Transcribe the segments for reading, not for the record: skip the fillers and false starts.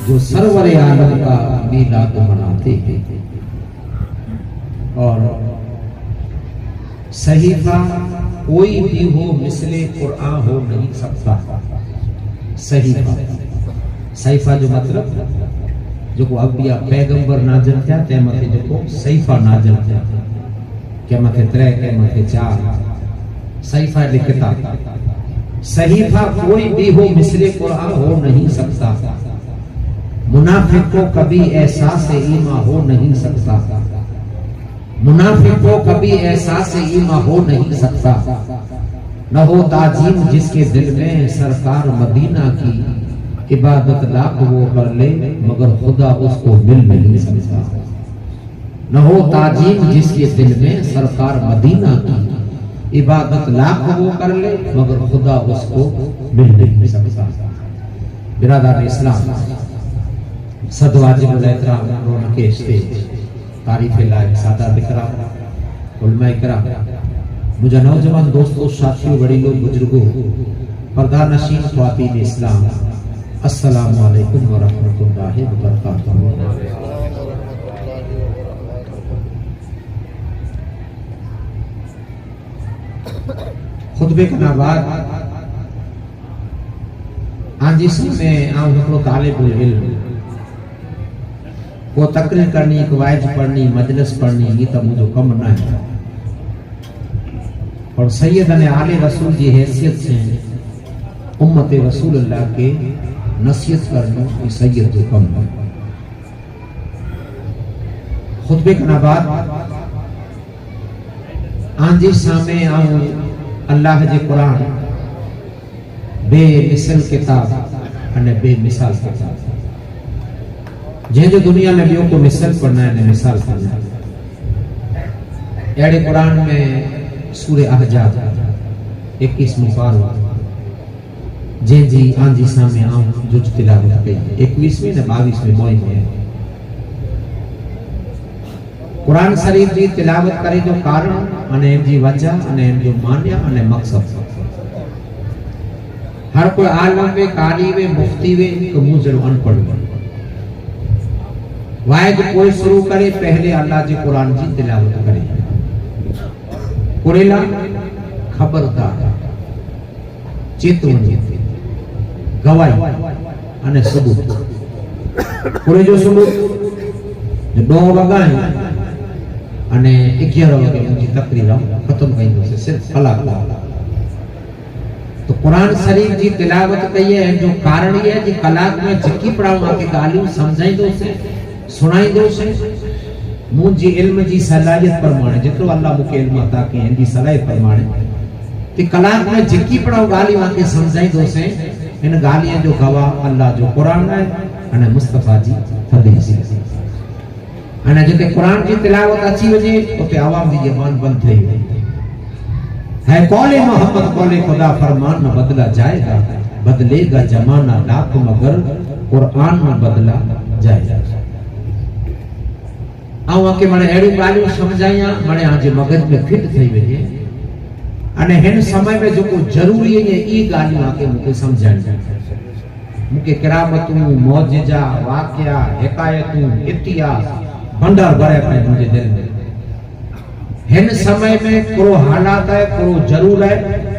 जो सरवरे आलम का मीलाद मनाते हैं। और सहीफा कोई भी हो मिसले कुरान हो नहीं सकता। सहीफा सहीफा जो मतलब जो को अबिया पैगंबर नाज़िल थिया ते मथे जो सहीफा नाज़िल थिया के मथे 3 के मथे 4 सहीफा लिखता। सहीफा कोई भी हो मिसले कुरान हो नहीं सकता। मुनाफिक को कभी एहसास ईमा हो नहीं सकता। मुनाफिक को कभी एहसास ईमा हो नहीं सकता। न हो ताजीम जिसके दिल में सरकार मदीना की, इबादत लाख वो कर ले मगर खुदा उसको मिल नहीं सकता। न हो ताजीम जिसके दिल में सरकार मदीना की, इबादत लाख वो कर ले मगर खुदा उसको मिल नहीं सकता। बिरादर इस्लाम सदवाजिब एहतराम रोनके स्टेज तारीफ लायक सादा दिकरा उलमा इकराम मुझे नौजवान दोस्तों साथियों वडीलों बुजुर्गों पर्दा नशीन ख्वातीन इस्लाम अस्सलामु अलैकुम व रहमतुल्लाहि व बरकातहू। खुतबे के बाद आंजी में आऊं हिकिड़ो तालिबुल इल्म को तकरीर करनी, एक वाइज पढ़नी, मजलिस पढ़नी, ये तो मुझे कम न है। और सैयद ने आले रसूल की हैसियत से उम्मत रसूलुल्लाह के नसीहत करना ये सैयद जो कम है। खुतबे के बाद आंजी सामे आऊं अल्लाह जे कुरान बेमिसल किताब अने बेमिसाल किताब जो दुनिया में बियो को मिसाल पढ़ना है मिसाल पढ़ना है। अड़े कुरान में सूरे अहजाब 21 पारो जी आंजी सामे आऊं जो तिलावत कई 21वें ने 22वें मोई में कुरान शरीफ जी तिलावत करे जो कारण अने जी वजह अने जो मान्य अने मकसद हर कोई आलम वे कारी वे मुफ्ती वे कमूजर अनपढ़ वायद कोई शुरू करे पहले अल्लाह जी कुरान जी तिलावत करे। कुरेला खबरदार चेतवणी गवाही अने सबूत कुरे जो सबूत 2 वगाए अने 11 वगे मुझी तकरीर खत्म कई से सिर्फ कलाक। तो कुरान शरीफ जी तिलावत कई है जो कारण ये है कि कलाक में जिकी पढ़ाऊं आके गालियों समझाई दो से सुनाई दो से मुझी इल्म जी सलाहियत परमाणे जितो अल्लाह मुके इल्म अता के इंदी सलाहियत परमाणे कि कलाक में जिकी पढ़ाऊं गालियों आके समझाई दो से इन गालियां जो गवाह अल्लाह जो कुरान है अने मुस्तफा जी हदीस अने जिते कुरान जी तिलावत अची वजे उते आवाम जी ज़बान बंद थई है। कौले मोहम्मद कौले खुदा फरमान न बदला जाएगा, बदलेगा जमाना लाख मगर कुरान न बदला जाएगा। आऊं के मने एड़ी गालियों समझाया मने आज मगज में फिट थई वजे अने हिन समय में जो को जरूरी है ई गालियों आके मुके समझाई मुके किरामतूं मौजजा वाकया हिकायतूं इतिहास भंडार भरे पे मुझे दिल में हिन समय में करो हालात है करो जरूर है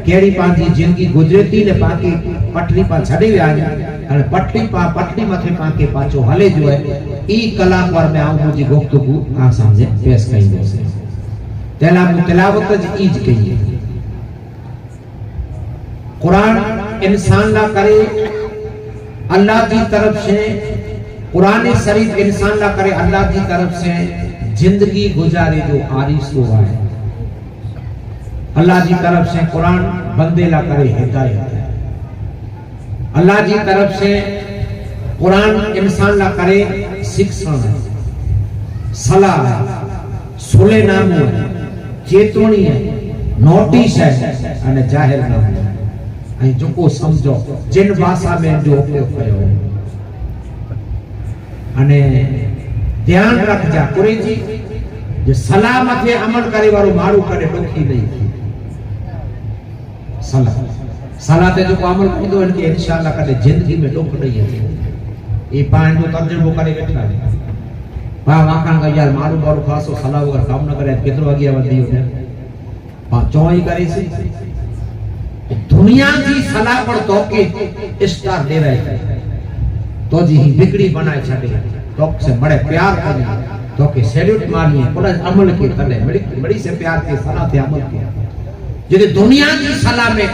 केड़ी पांजी जिंदगी गुजरती ने पाके पटरी पा छड़ी वे आज अने पटरी मथे पाके पाछो हले जो है ई कलाक वर में आऊं मुझी गुफ्तगू आ समझे पेश कई दो से तिलावत जी ईज कई है। कुरान इंसान ला करे अल्लाह की तरफ से, कुरान शरीफ इंसान ला करे अल्लाह की तरफ से जिंदगी गुजारे जो आरिज़ हुआ है। अल्लाह की तरफ से कुरान बंदे ला करे हिदायत है। अल्लाह की तरफ से कुरान इंसान ला करे शिक्षण है, सलाह है, सुले नामो है, चेतवणी है, नोटिस है अने जाहिरनामो है। ऐं जो समझो जिन भाषा में जो उपयोग कयो है अने ध्यान रखजा कुरे जी जो सलाह मथे अमल करे वारो मारू करे डोखी नहीं सलाह ते जो अमल कंदो इनके इंशाअल्लाह कदे जिंदगी में डोख नहीं अचे। એ પાણી નો તર્જમો કરી બેઠા છે પા વાખાણ કે યાર મારું બારું ખાસો સલાહ વગર કામ ન કરે કેટલો વાગ્યા વધ્યો ને પા ચોઈ કરી છે दुनिया की सलाह पर तो के स्टार दे रहे हैं तो जी ही बिगड़ी बनाए छड़े तो से बड़े प्यार करने तो के सैल्यूट मारिए पूरा अमल के तले बड़ी बड़ी से प्यार के सलाह थे अमल किया यदि दुनिया की सलाह में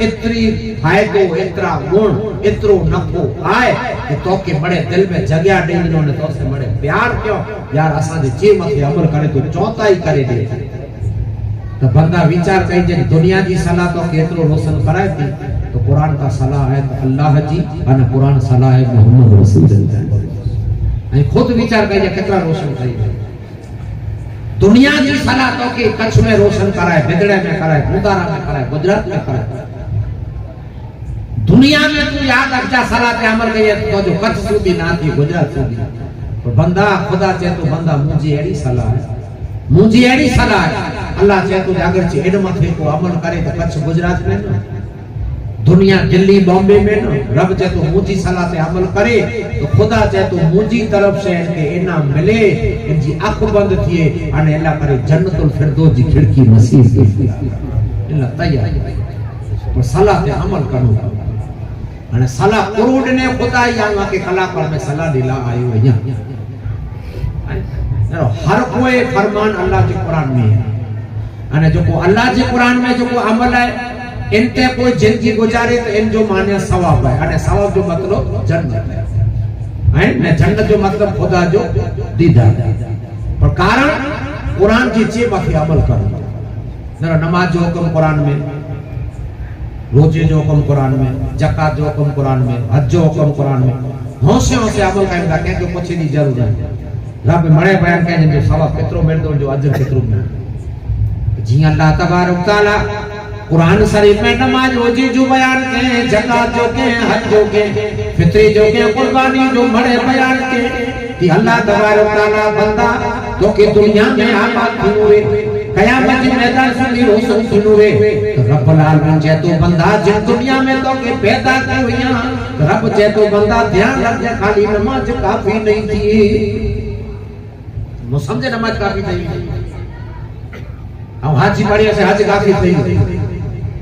इतनी फायदो इतना गुण इतरो नफो आए कि तो के बड़े दिल में जगह दे इन्होंने तो से बड़े प्यार क्यों यार असा जे जे मथे अमल करे तो चौथाई करे दे तो बंदा विचार कई जे दुनिया की सलाह तो केतरो रोशन कराए थी तो कुरान का सलाह है तो अल्लाह जी और कुरान सलाह है मोहम्मद रसूलुल्लाह। खुद विचार कई जे कितना रोशन कई दुनिया की सलाह तो के कच्छ में रोशन कराए बिदड़े में कराए मुदारा में कराए गुजरात में कराए दुनिया में तू याद रखजा सलाह ते अमल कई तो जो कच्छ सुधी ना थी गुजरात सुधी तो बंदा खुदा चे तो बंदा मुझे एड़ी सलाह है मुझे एड़ी सलाह है अल्लाह चाहे तो अगर चे एड मथे को अमल करे तो कच्छ गुजरात में न दुनिया दिल्ली बॉम्बे में न रब चाहे तो मुझी सलाह से अमल करे तो खुदा चाहे तो मुझी तरफ से इनके इनाम मिले इनकी आंख बंद थिए अने अल्लाह करे जन्नतुल फिरदौस की खिड़की नसीब की इल्ला तैयार पर सलाह पे अमल करो अने सलाह करोड़ ने खुदा या के कलाकार में सलाह दिला आयो या हर कोई फरमान अल्लाह के कुरान में है अने जो को अल्लाह के कुरान में जो को अमल है इनते कोई जिंदगी गुजारे तो इन जो माने सवाब है अने सवाब जो मतलब जन्नत है ने जन्नत जो मतलब खुदा जो दीदार पर कारण कुरान की चे बाकी अमल करो जरा नमाज जो हुक्म कुरान में रोजे जो हुक्म कुरान में ज़कात जो हुक्म कुरान में हज जो हुक्म कुरान में होशे होशे अमल करेंदा के जो पूछे दी जरूर है रब मणे बयान कहे जो सवाब केतरो मिलदो जो अजर केतरो मिलदो जी अल्लाह तबारक तआला कुरान शरीफ में नमाज रोजे जो बयान के ज़कात जो के हज जो के फित्री जो के कुर्बानी जो बड़े बयान के कि अल्लाह तबारक तआला बंदा तो के दुनिया में आबाद हुए कयामत के मैदान सुनी रोशन सुनुवे तो रब्बुल आलमीन जे तो बंदा जिन दुनिया में तो के पैदा की हुआ रब जे तो बंदा ध्यान रख खाली नमाज काफी नहीं थी नो समझे नमाज काफी नहीं हम हाजी पढ़िया से हज काफी थई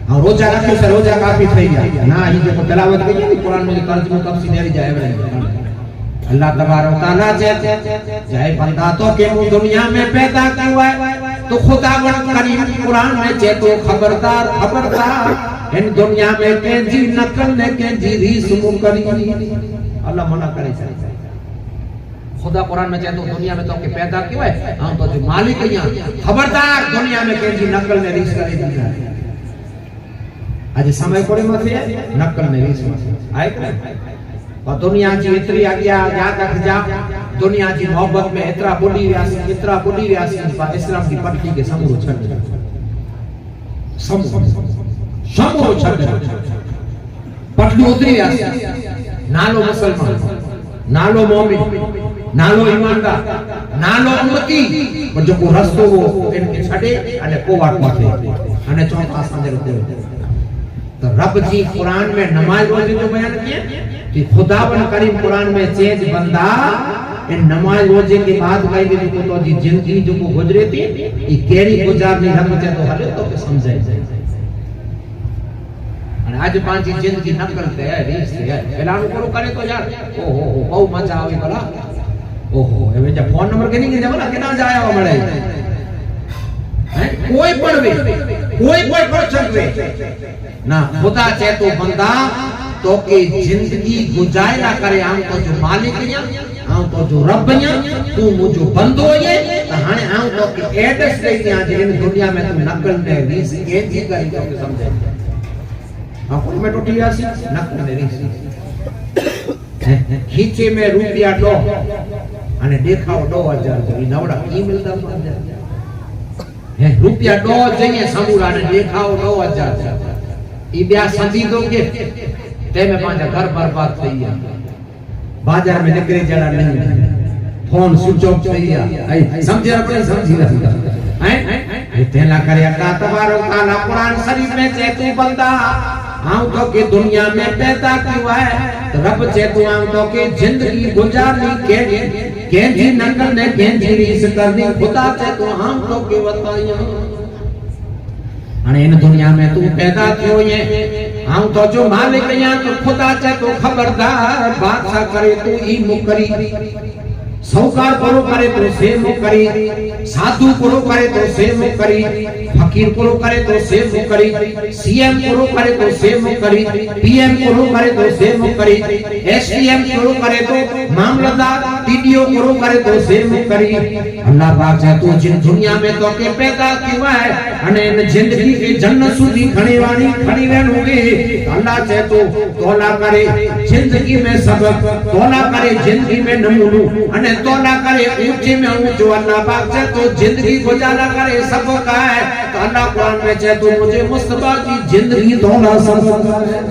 हम रोजा रखियो से रोजा काफी थई गया ना ई जो तिलावत कई नी कुरान में तर्जुमो तफसीर दी जाए अल्लाह तबारक तआला चाहे बंदा तो के दुनिया में पैदा हुआ तो खुदावंद करीम कुरान में जे तो खबरदार खबरदार इन दुनिया में के जी नकल ने के जी रीस मुकरी अल्लाह मना करे खुदा कुरान में चाहे तो दुनिया में तो के पैदा क्यों है हम तो जो मालिक है यहाँ खबरदार दुनिया में के जी नकल ने रीस करे दी है आज समय कोड़े मत है नकल ने रीस आए और दुनिया की इतनी आज्ञा याद रख जा दुनिया की मोहब्बत में इतना बुली रियासी इस्लाम की पटली के समूह छड़ समूह छड़ पटली उतरी रियासी नालो मुसलमान नालो मोमिन नालो ईमानदार नालो उम्मती पर जो को रस्तो वो इनके छड़े अने को वाट माथे अने चौथा समझ रखो तो रब जी कुरान में नमाज रोजे जो बयान किया कि खुदावंद करीम कुरान में चेज बंदा इन नमाज रोजे के बाद कई दिन को तो जी जिंदगी जो को गुजरे थी ये केरी गुजारनी रब चे तो हले तो के समझे અને આજ પાંચ जिंदगी नकल के है रीस के है પેલાનું પૂરું કરે તો યાર ઓહો બહુ મજા આવી ભલા ઓહો હવે જે ફોન નંબર કે નહીં જવા કેના જાયા મળે હે કોઈ પણ पर्सन वे ना खुदा चे तो बंदा तो के जिंदगी गुजारा करे हम तो जो मालिक या हम तो जो रब या तू मुझो बंदो ये तो हाने हम तो के एड्रेस दे दिया जे दुनिया में तू नकल ने रीस के जी करी तो के समझे अपन में टूटी आसी नकल ने रीस खीचे में रुपया दो અને દેખાવ 2000 તો ઈ નવડા ઈ મિલતા હે રૂપિયા 2000 જઈએ સમૂરા ને દેખાવ 2000 ઈ બે સંધી દો કે તેમે પાંજા घर बर्बाद થઈ ગયા बाजार में निकले जड़ा नहीं फोन स्विच ऑफ થઈ ગયા समझे આપણે समझी રહ્યા हैं तेला करे अल्लाह तबारक तआला कुरान शरीफ में जे तू बंदा आऊं तो के दुनिया में पैदा क्यों है तो रब चे तू आऊं तो के जिंदगी गुजारनी के जी नंगल ने के जी रीस करनी खुदा चे तू आऊं तो के बताया अने इन दुनिया में तू पैदा क्यों है आऊं तो जो मालिक या तो खुदा चे तो खबरदार बादशाह करे तू ई मुकरी सौकार करो करे तो से मुकरी साधु करो करे तो से मुकरी फकीर करो करे तो से मुकरी सीएम करो करे तो से मुकरी पीएम करो करे तो से मुकरी एसडीएम करो करे तो मामलतदार टीडीओ करो करे तो से मुकरी अल्लाह पाक चाहे तो जिन दुनिया में तो के पैदा क्यों है अने इन जिंदगी के जन्नत सुधी खणी वाणी खणी वेणुगे अल्लाह चाहे तो तौला करे जिंदगी में सबक तौला करे जिंदगी में नमूनो अने तौला करे ऊंचे में ऊंचो अल्लाह पाक चाहे तो जिंदगी गुजारा करे सबक है तो अल्लाह कुरान में चाहे तो मुझे मुस्तफा की जिंदगी तौला सबक है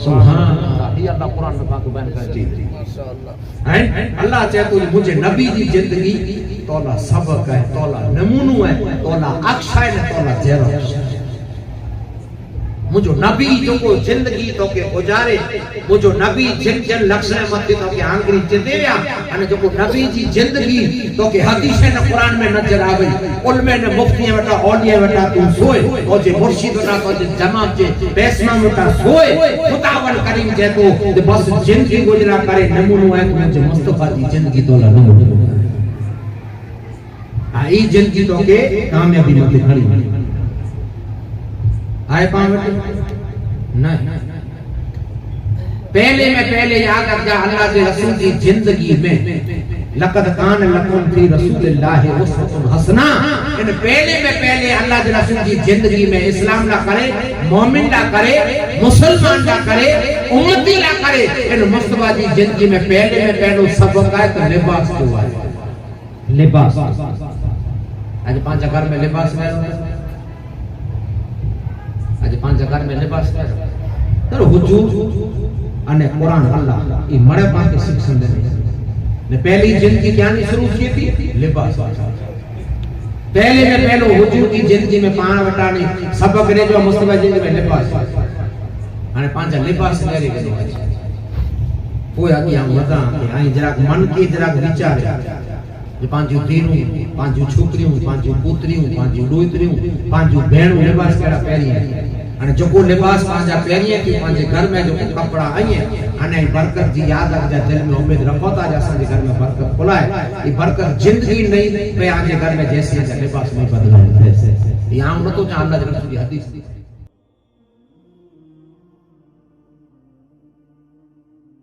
सुभान अल्लाह ये अल्लाह कुरान में पाक बयान करती है माशाअल्लाह है अल्लाह चाहे तो मुझे नबी की जिंदगी तौला सबक है तौला नमूनो है तौला अक्षय है तौला जेरो मुझो नबी जो को जिंदगी तो के गुजारे मुझो नबी जिन जिन लक्षण मथे तो के आंगरी चितेव्या अने जो को नबी जी जिंदगी तो के हदीस ने कुरान में नजर आवे उलमे ने मुफ्ती वटा औलिया वटा तू सोए और जे मुर्शिद वटा तो जे जमात जे बेसमा वटा सोए खुदावन करीम जे तो बस जिंदगी गुजरा करे नमूनो है तो जे मुस्तफा जी जिंदगी तो नमूनो आई जिंदगी तो के कामयाबी मथे खड़ी आए पावट नहीं पहले में पहले याद रख जा अल्लाह के रसूल की जिंदगी में लक़द कान लकुम फी रसूलिल्लाहि उस्वतुन हसना इन पहले में पहले अल्लाह के रसूल की जिंदगी में इस्लाम ला करे मोमिन ला करे मुसलमान ला करे उम्मती ला करे इन मुस्तफा जी जिंदगी में पहलो सबक है तो लिबास को है लिबास आज पांच घर में लिबास है आज पांच घर में लिबास है तो हुजूर अने कुरान अल्लाह ये मरे पाक के शिक्षण देने ने पहली जिंदगी क्या नहीं शुरू की थी लिबास पहले में पहलो हुजूर की जिंदगी में पाण वटाने सबक रे जो मुस्तफा जिंदगी में लिबास अने पांच लिबास करे गयो कोई आगे हम वदा के आई जरा मन के जरा विचार जे पांचू तीरू पांचू छोकरियों पांचू पुत्रियों पांचू डोइत्रियों पांचू भेणू लिबास केड़ा पहरी अने जो को लिबास पांजा पहरी कि पांजे घर में जो कपड़ा आई अने बरकत जी याद रख जा दिल में उम्मीद रखो ता जैसा जे घर में बरकत खुलाए ये बरकत जिंदगी नहीं पे आजे घर में जैसे लिबास नहीं बदलाए जैसे यहां न तो अल्लाह के रसूल की हदीस